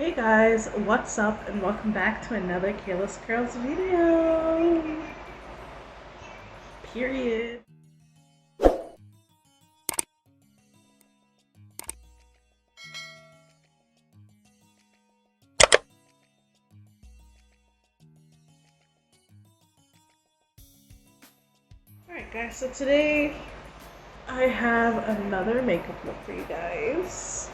Hey guys, what's up and welcome back to another Careless Curls video. Period. Alright guys, so today I have another makeup look for you guys.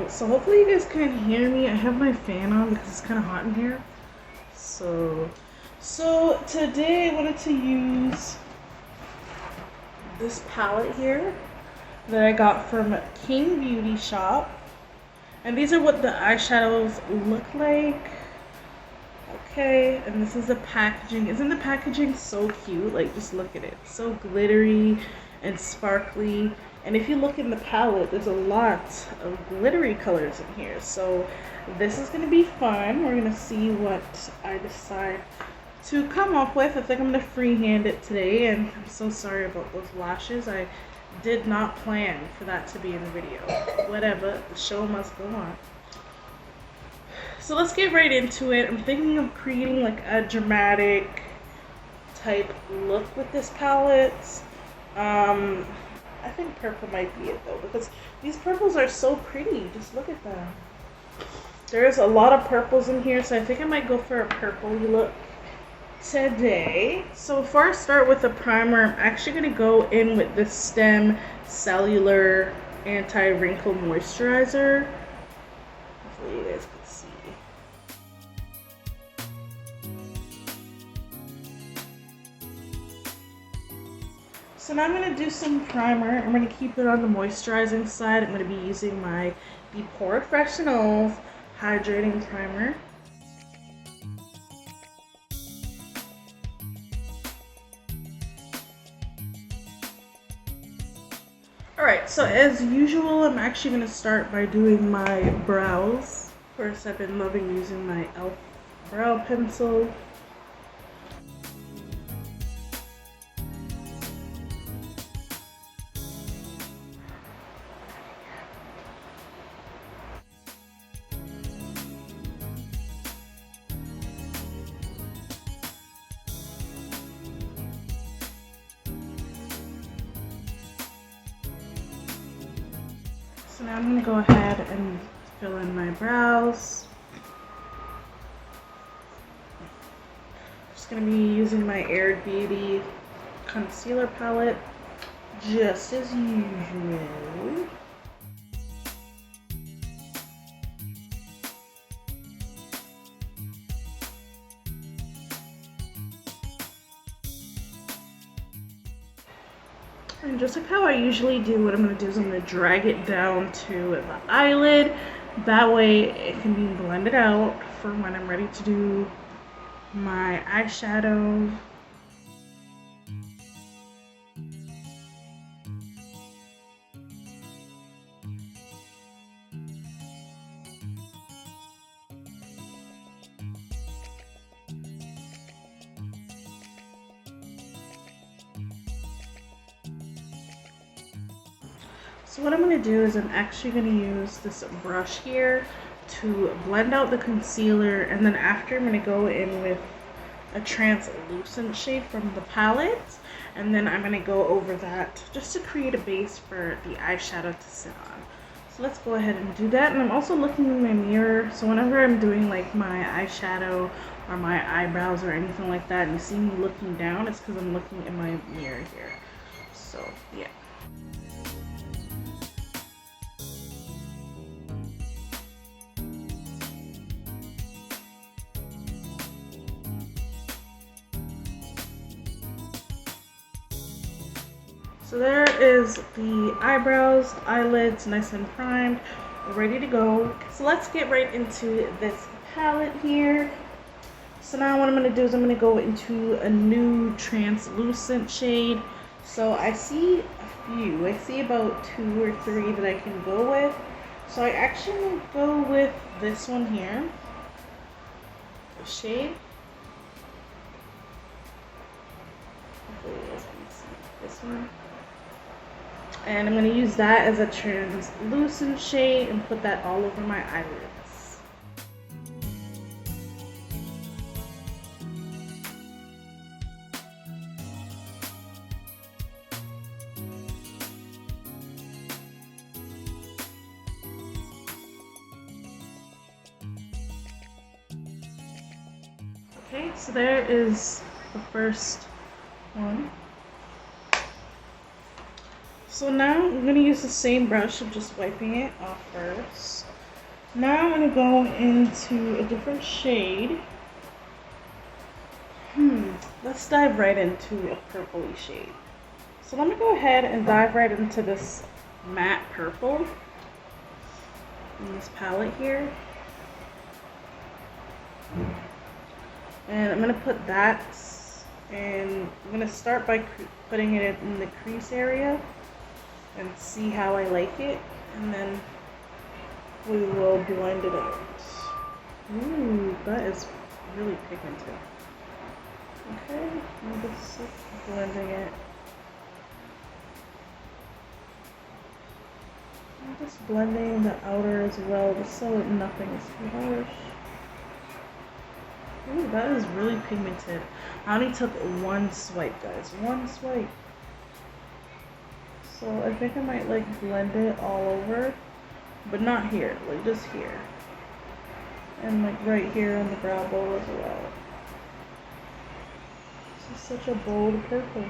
So hopefully you guys can hear me. I have my fan on because it's kind of hot in here. So today I wanted to use this palette here that I got from Qing Beauty shop. And these are what the eyeshadows look like. Okay, and this is the packaging. Isn't the packaging so cute? Like, just look at it. So glittery and sparkly. And if you look in the palette, there's a lot of glittery colors in here. So this is going to be fun. We're going to see what I decide to come up with. I think I'm going to freehand it today. And I'm so sorry about those lashes. I did not plan for that to be in the video. Whatever, the show must go on. So let's get right into it. I'm thinking of creating like a dramatic type look with this palette. I think purple might be it though, because these purples are so pretty. Just look at them. There's a lot of purples in here, so I think I might go for a purpley look today. So before I start with the primer, I'm actually going to go in with this Stem Cellular Anti-Wrinkle Moisturizer. Hopefully you guys can see. So now I'm going to do some primer. I'm going to keep it on the moisturizing side. I'm going to be using my The Professionals Hydrating Primer. Alright, so as usual, I'm actually going to start by doing my brows. First, I've been loving using my e.l.f. brow pencil. So now I'm going to go ahead and fill in my brows. Just going to be using my Mermaid Beauty concealer palette, just as usual. And just like how I usually do, what I'm going to do is I'm going to drag it down to the eyelid. That way it can be blended out for when I'm ready to do my eyeshadow. So what I'm going to do is I'm actually going to use this brush here to blend out the concealer, and then after I'm going to go in with a translucent shade from the palette, and then I'm going to go over that just to create a base for the eyeshadow to sit on. So let's go ahead and do that. And I'm also looking in my mirror, so whenever I'm doing like my eyeshadow or my eyebrows or anything like that and you see me looking down, it's because I'm looking in my mirror here. So yeah. So there is the eyebrows, eyelids, nice and primed, ready to go. So let's get right into this palette here. So now what I'm going to do is I'm going to go into a new translucent shade. So I see a few. I see about 2 or 3 that I can go with. So I actually go with this one here. The shade. Hopefully you guys can see this one. And I'm going to use that as a translucent shade and put that all over my eyelids. Okay, so there is the first one. So now I'm going to use the same brush of just wiping it off first. Now I'm going to go into a different shade. Let's dive right into a purpley shade. So let me go ahead and dive right into this matte purple in this palette here. And I'm going to put that, and I'm going to start by putting it in the crease area and see how I like it, and then we will blend it out. Ooh, that is really pigmented. Okay, I'm just blending it. I'm just blending the outer as well, just so nothing is too harsh. Ooh, that is really pigmented. I only took one swipe, guys. One swipe. So I think I might like blend it all over, but not here, like just here. And like right here on the brow bone as well. This is such a bold purple.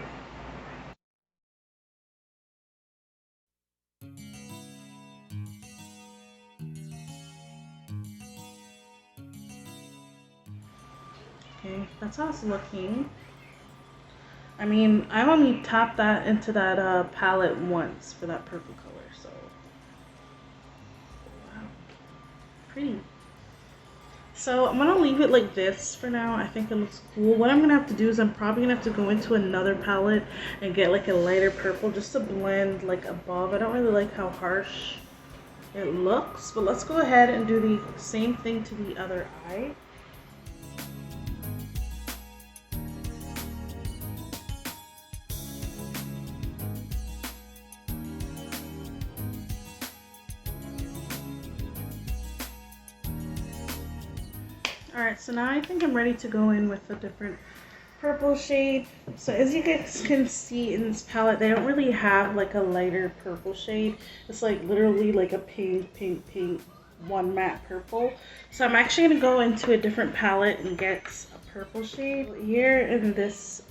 Okay, that's how it's looking. I mean, I've only tapped that into that palette once for that purple color, so wow, pretty. So I'm gonna leave it like this for now. I think it looks cool. What I'm gonna have to do is I'm probably gonna have to go into another palette and get like a lighter purple just to blend like above. I don't really like how harsh it looks, but let's go ahead and do the same thing to the other eye. Alright, so now I think I'm ready to go in with a different purple shade. So as you guys can see in this palette, they don't really have like a lighter purple shade. It's like literally like a pink, pink, pink, one matte purple. So I'm actually going to go into a different palette and get a purple shade. Here in this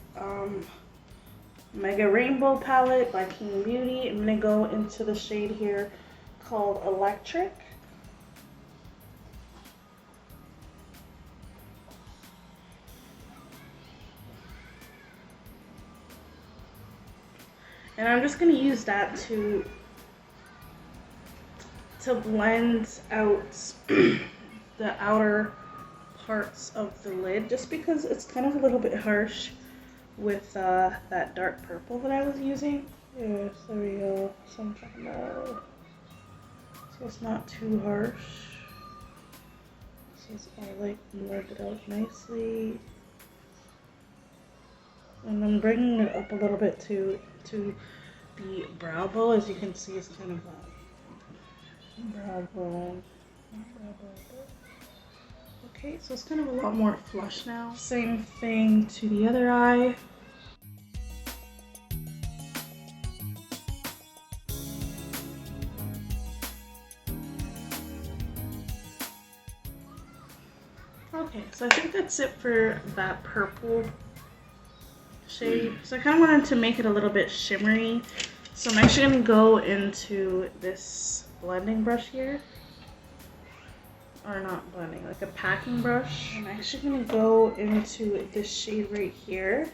Mega Rainbow palette by Qing Beauty, I'm going to go into the shade here called Electric. And I'm just going to use that to blend out the outer parts of the lid, just because it's kind of a little bit harsh with that dark purple that I was using. Yes, there we go. So it's not too harsh. So it's all like blended out nicely. And I'm bringing it up a little bit to the brow bone. As you can see, it's kind of a brow bone. Okay, so it's kind of a lot more flush now. Same thing to the other eye. Okay, so I think that's it for that purple shade. So I kind of wanted to make it a little bit shimmery. So I'm actually going to go into this blending brush here. Or not blending, like a packing brush. I'm actually going to go into this shade right here.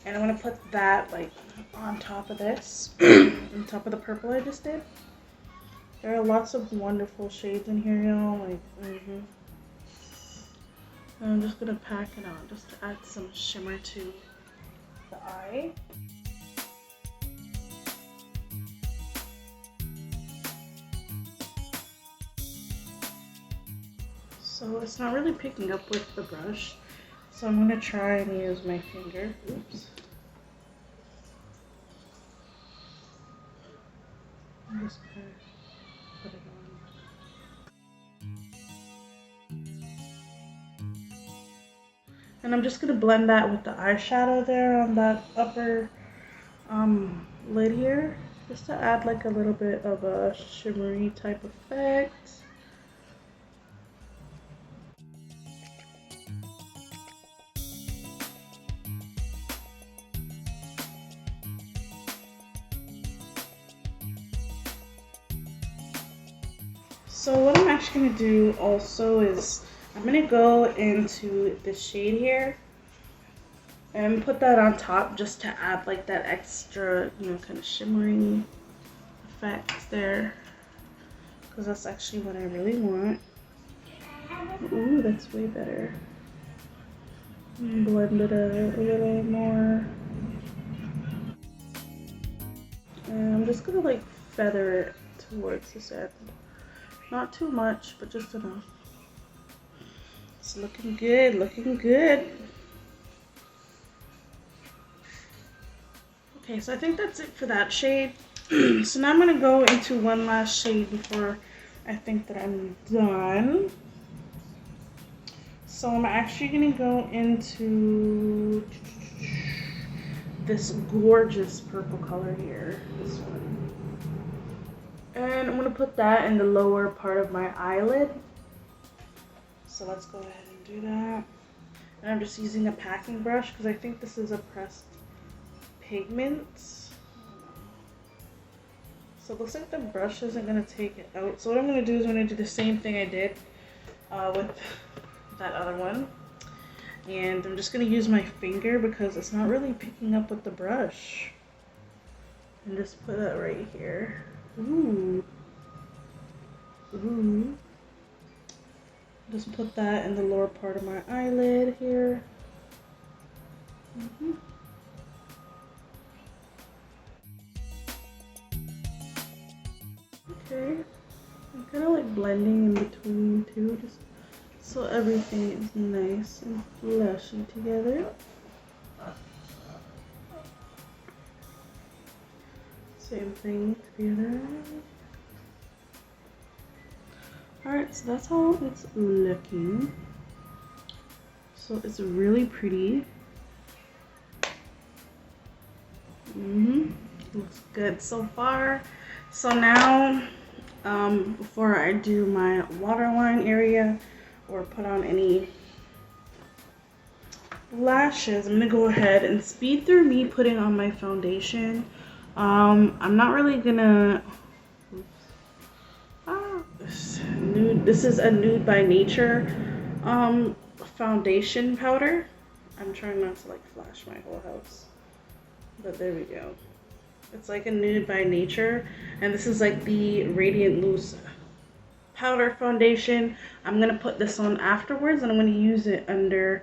And I'm going to put that like on top of this, on top of the purple I just did. There are lots of wonderful shades in here, you know, like, And I'm just going to pack it on just to add some shimmer to the eye. So it's not really picking up with the brush, so I'm going to try and use my finger. Oops. I'm just going to put it on. And I'm just going to blend that with the eyeshadow there on that upper lid here, just to add like a little bit of a shimmery type effect. So what I'm actually going to do also is I'm going to go into this shade here and put that on top just to add like that extra, you know, kind of shimmering effect there, because that's actually what I really want. Ooh, that's way better. Blend it a little more. And I'm just gonna like feather it towards this end. Not too much, but just enough. It's looking good, looking good. Okay, so I think that's it for that shade. So now I'm gonna go into one last shade before I think that I'm done. So I'm actually gonna go into this gorgeous purple color here, this one. And I'm gonna put that in the lower part of my eyelid. So let's go ahead and do that. And I'm just using a packing brush because I think this is a pressed pigment. So it looks like the brush isn't gonna take it out. So what I'm gonna do is I'm gonna do the same thing I did with that other one. And I'm just gonna use my finger because it's not really picking up with the brush. And just put that right here. Ooh. Ooh. Just put that in the lower part of my eyelid here. Okay. I'm kind of like blending in between too, just so everything is nice and fleshy together. Same thing to the other. Alright, so that's how it's looking. So it's really pretty. Looks good so far. So now, before I do my waterline area or put on any lashes, I'm gonna go ahead and speed through me putting on my foundation. I'm not really gonna. This is a Nude by Nature foundation powder. I'm trying not to like flash my whole house, but there we go. It's like a Nude by Nature, and this is like the Radiant Loose powder foundation. I'm gonna put this on afterwards, and I'm gonna use it under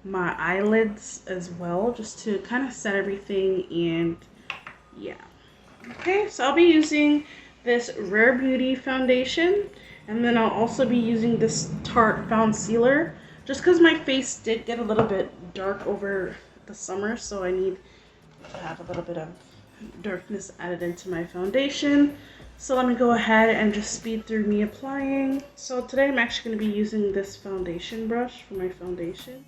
my eyelids as well, just to kind of set everything. And yeah, okay, so I'll be using this Rare Beauty foundation, and then I'll also be using this Tarte Found Sealer, just because my face did get a little bit dark over the summer, so I need to have a little bit of darkness added into my foundation. So let me go ahead and just speed through me applying. So today I'm actually going to be using this foundation brush for my foundation.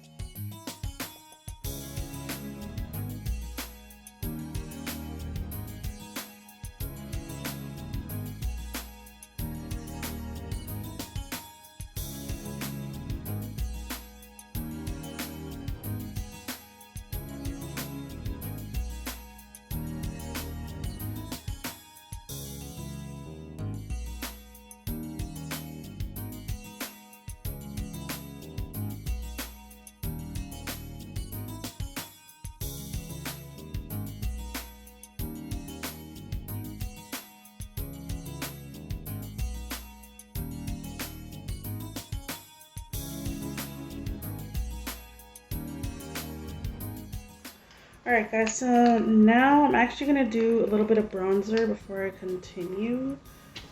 Alright guys, so now I'm actually going to do a little bit of bronzer before I continue.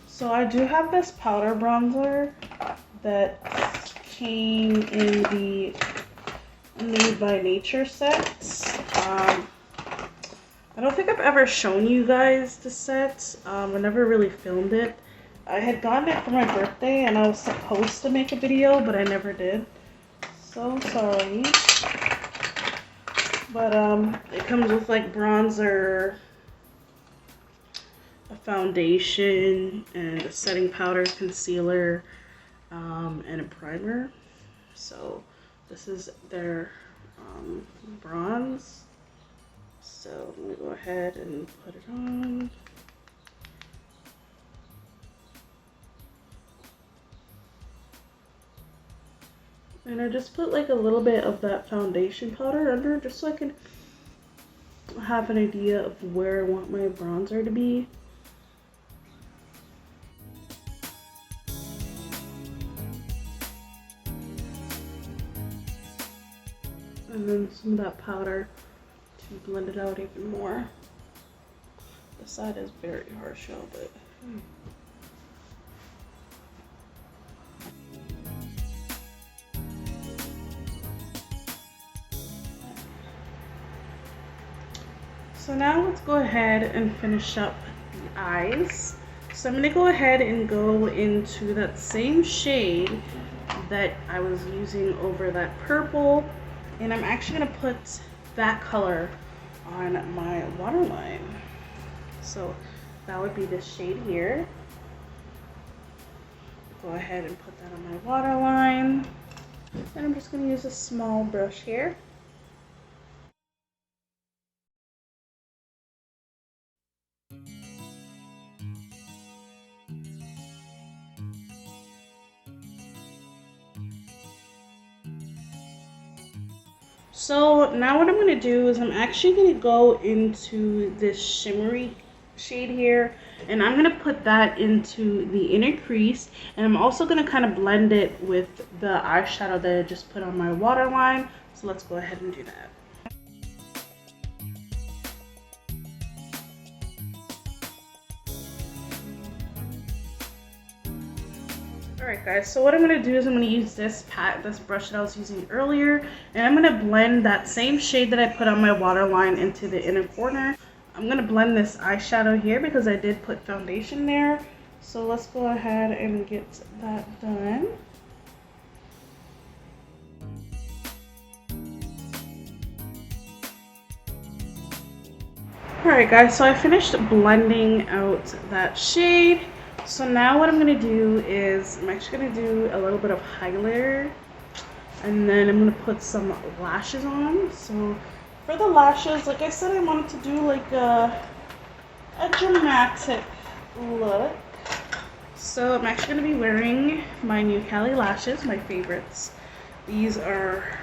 So I do have this powder bronzer that came in the Nude by Nature set. I don't think I've ever shown you guys the set. I never really filmed it. I had gotten it for my birthday and I was supposed to make a video, but I never did. So sorry. But it comes with like bronzer, a foundation, and a setting powder, concealer, and a primer. So this is their bronze. So let me go ahead and put it on. And I just put like a little bit of that foundation powder under just so I can have an idea of where I want my bronzer to be. And then some of that powder to blend it out even more. The side is very harsh, y'all, but so now let's go ahead and finish up the eyes. So I'm going to go ahead and go into that same shade that I was using over that purple, and I'm actually going to put that color on my waterline. So that would be this shade here. Go ahead and put that on my waterline, and I'm just going to use a small brush here. So now what I'm going to do is I'm actually going to go into this shimmery shade here, and I'm going to put that into the inner crease, and I'm also going to kind of blend it with the eyeshadow that I just put on my waterline. So let's go ahead and do that. Alright guys, so what I'm going to do is I'm going to use this brush that I was using earlier, and I'm going to blend that same shade that I put on my waterline into the inner corner. I'm going to blend this eyeshadow here because I did put foundation there. So let's go ahead and get that done. Alright guys, so I finished blending out that shade. So now what I'm going to do is I'm actually going to do a little bit of highlighter, and then I'm going to put some lashes on. So for the lashes, like I said, I wanted to do like a dramatic look. So I'm actually going to be wearing my new Cali lashes, my favorites. These are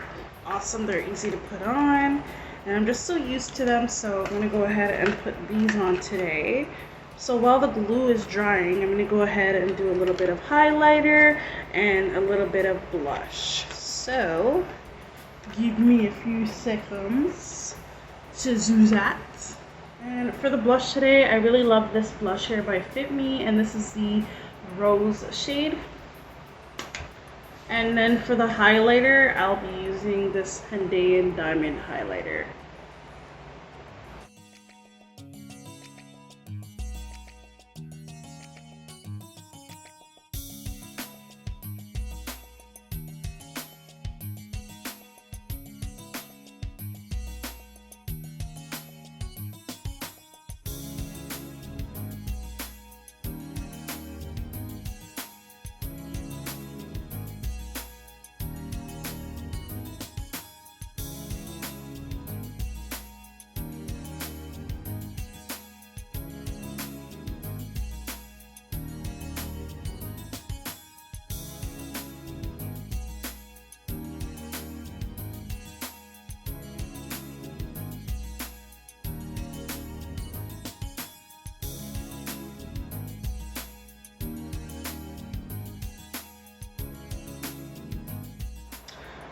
awesome. They're easy to put on, and I'm just so used to them, so I'm going to go ahead and put these on today. So while the glue is drying, I'm going to go ahead and do a little bit of highlighter and a little bit of blush. So give me a few seconds to do that. And for the blush today, I really love this blush here by Fit Me, and this is the rose shade. And then for the highlighter, I'll be using this Hyundai Diamond highlighter.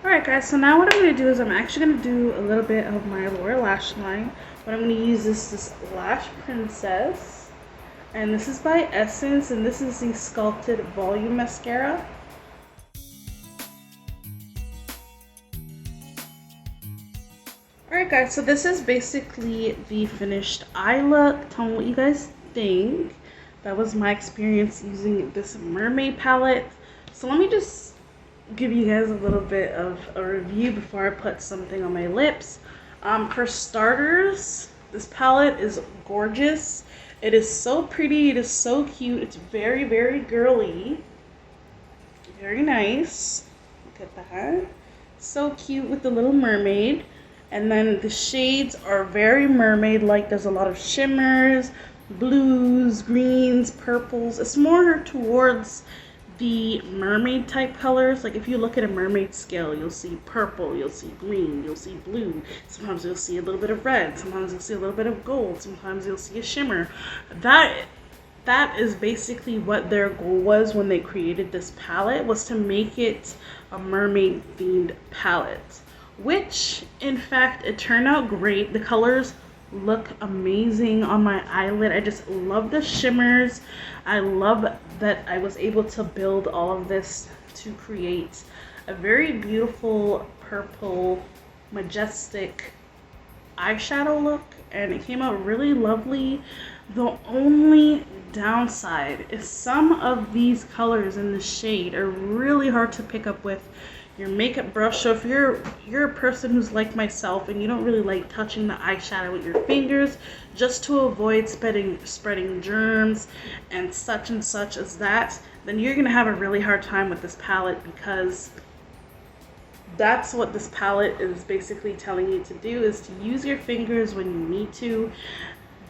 Alright guys, so now what I'm going to do is I'm actually going to do a little bit of my lower lash line. But I'm going to use this Lash Princess. And this is by Essence, and this is the Sculpted Volume Mascara. Alright guys, so this is basically the finished eye look. Tell me what you guys think. That was my experience using this Mermaid Palette. So let me just give you guys a little bit of a review before I put something on my lips. For starters, this palette is gorgeous. It is so pretty. It is so cute. It's very, very girly. Very nice. Look at that. So cute with the little mermaid. And then the shades are very mermaid-like. There's a lot of shimmers, blues, greens, purples. It's more towards the mermaid type colors. Like if you look at a mermaid scale, you'll see purple, you'll see green, you'll see blue. Sometimes you'll see a little bit of red, sometimes you'll see a little bit of gold, sometimes you'll see a shimmer. That is basically what their goal was when they created this palette, was to make it a mermaid themed palette, which in fact it turned out great. The colors look amazing on my eyelid. I just love the shimmers. I love that I was able to build all of this to create a very beautiful purple majestic eyeshadow look, and it came out really lovely. The only downside is some of these colors in the shade are really hard to pick up with your makeup brush. So if you're a person who's like myself and you don't really like touching the eyeshadow with your fingers, just to avoid spreading germs and such as that, then you're gonna have a really hard time with this palette, because that's what this palette is basically telling you to do, is to use your fingers when you need to.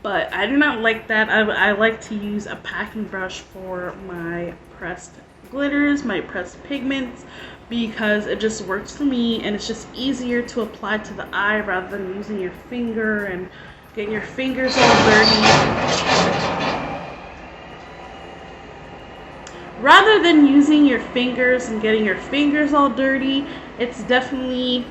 But I do not like that. I like to use a packing brush for my pressed glitters, my pressed pigments, because it just works for me and it's just easier to apply to the eye rather than using your finger and getting your fingers all dirty. Rather than using your fingers and getting your fingers all dirty, it's definitely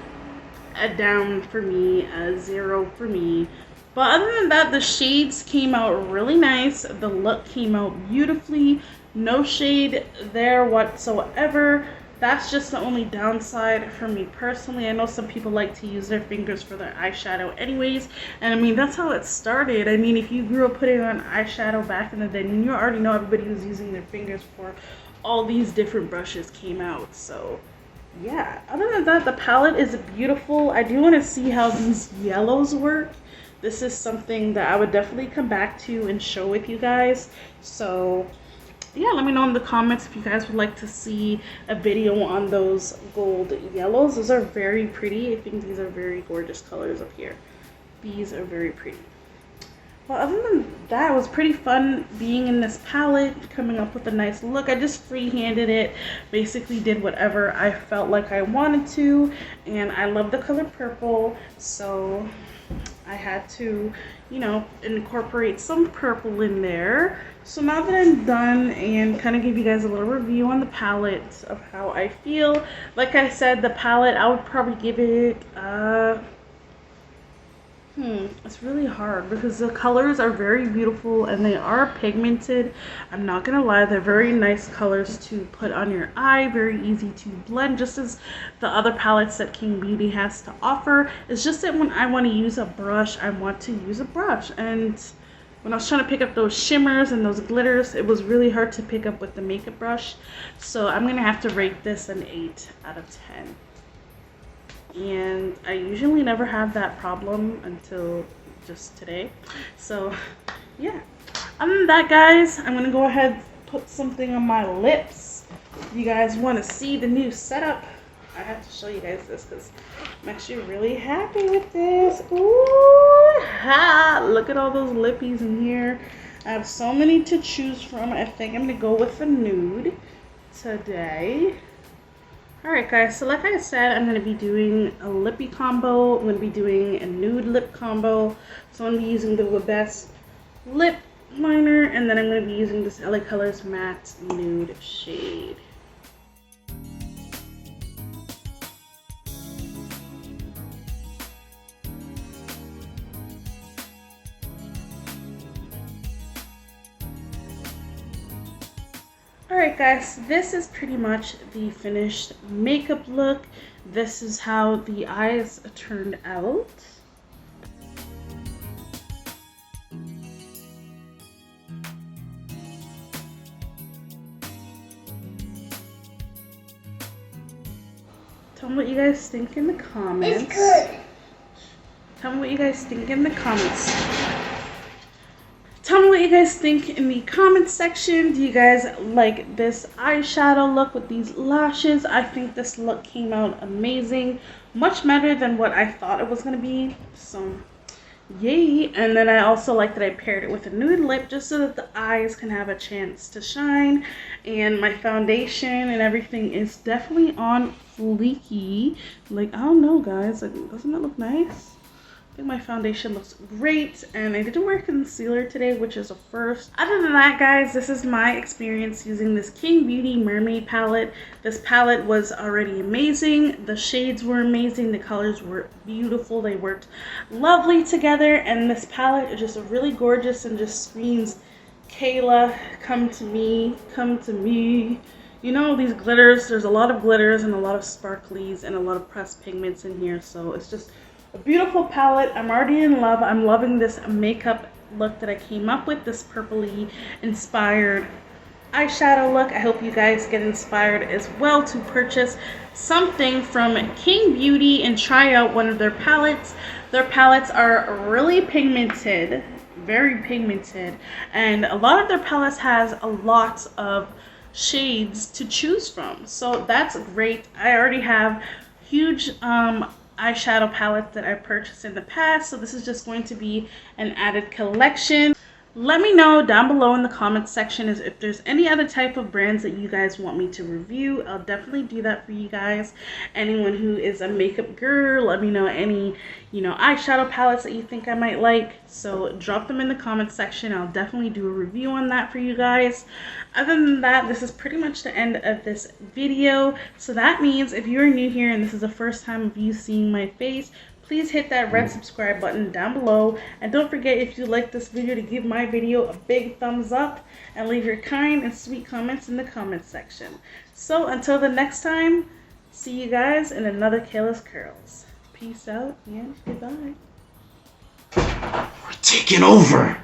a down for me, a 0 for me. But other than that, the shades came out really nice. The look came out beautifully. No shade there whatsoever. That's just the only downside for me personally. I know some people like to use their fingers for their eyeshadow anyways. And I mean, that's how it started. I mean, if you grew up putting on eyeshadow back in the day, you already know everybody was using their fingers before all these different brushes came out. So yeah, other than that, the palette is beautiful. I do want to see how these yellows work. This is something that I would definitely come back to and show with you guys. So yeah, let me know in the comments if you guys would like to see a video on those gold yellows. Those are very pretty. I think these are very gorgeous colors up here. These are very pretty. Well, other than that, it was pretty fun being in this palette, coming up with a nice look. I just free-handed it, basically did whatever I felt like I wanted to, and I love the color purple, so I had to, you know, incorporate some purple in there. So now that I'm done and kind of give you guys a little review on the palette of how I feel, like I said, the palette, I would probably give it, it's really hard because the colors are very beautiful and they are pigmented. I'm not gonna lie, they're very nice colors to put on your eye, very easy to blend, just as the other palettes that Qing Beauty has to offer. It's just that when I want to use a brush, I want to use a brush, and when I was trying to pick up those shimmers and those glitters, it was really hard to pick up with the makeup brush. So I'm gonna have to rate this an 8 out of 10. And I usually never have that problem until just today. So yeah, other than that, guys, I'm gonna go ahead and put something on my lips. If you guys want to see the new setup, I have to show you guys this because I'm actually really happy with this. Ooh, ha! Look at all those lippies in here. I have so many to choose from. I think I'm gonna go with a nude today. Alright guys, so like I said, I'm going to be doing a lippy combo. I'm going to be doing a nude lip combo. So I'm going to be using the Best lip liner, and then I'm going to be using this LA Colors matte nude shade. Alright guys, this is pretty much the finished makeup look. This is how the eyes turned out. Tell me what you guys think in the comments. It's good. Tell me what you guys think in the comments. Tell me what you guys think in the comments section. Do you guys like this eyeshadow look with these lashes? I think this look came out amazing. Much better than what I thought it was going to be. So Yay! And then I also like that I paired it with a nude lip just so that the eyes can have a chance to shine. And my foundation and everything is definitely on fleeky. Like, I don't know, guys. Like, doesn't that look nice? I think my foundation looks great, and I didn't wear concealer today, which is a first. Other than that, guys, this is my experience using this Qing Beauty Mermaid Palette. This palette was already amazing. The shades were amazing. The colors were beautiful. They worked lovely together, and this palette is just really gorgeous and just screams, Kayla, come to me, come to me. You know, these glitters, there's a lot of glitters and a lot of sparklies and a lot of pressed pigments in here, so it's just a beautiful palette. I'm already in love. I'm loving this makeup look that I came up with, this purpley inspired eyeshadow look. I hope you guys get inspired as well to purchase something from Qing Beauty and try out one of their palettes. Their palettes are really pigmented, very pigmented, and a lot of their palettes has a lot of shades to choose from, so that's great. I already have huge eyeshadow palette that I purchased in the past, so this is just going to be an added collection. Let me know down below in the comments section if there's any other type of brands that you guys want me to review. I'll definitely do that for you guys. Anyone who is a makeup girl, let me know any, you know, eyeshadow palettes that you think I might like. So drop them in the comments section. I'll definitely do a review on that for you guys. Other than that, this is pretty much the end of this video. So that means if you're new here and this is the first time of you seeing my face, please hit that red subscribe button down below, and don't forget, if you like this video, to give my video a big thumbs up and leave your kind and sweet comments in the comments section. So until the next time, see you guys in another Kayla's Curls. Peace out and goodbye. We're taking over.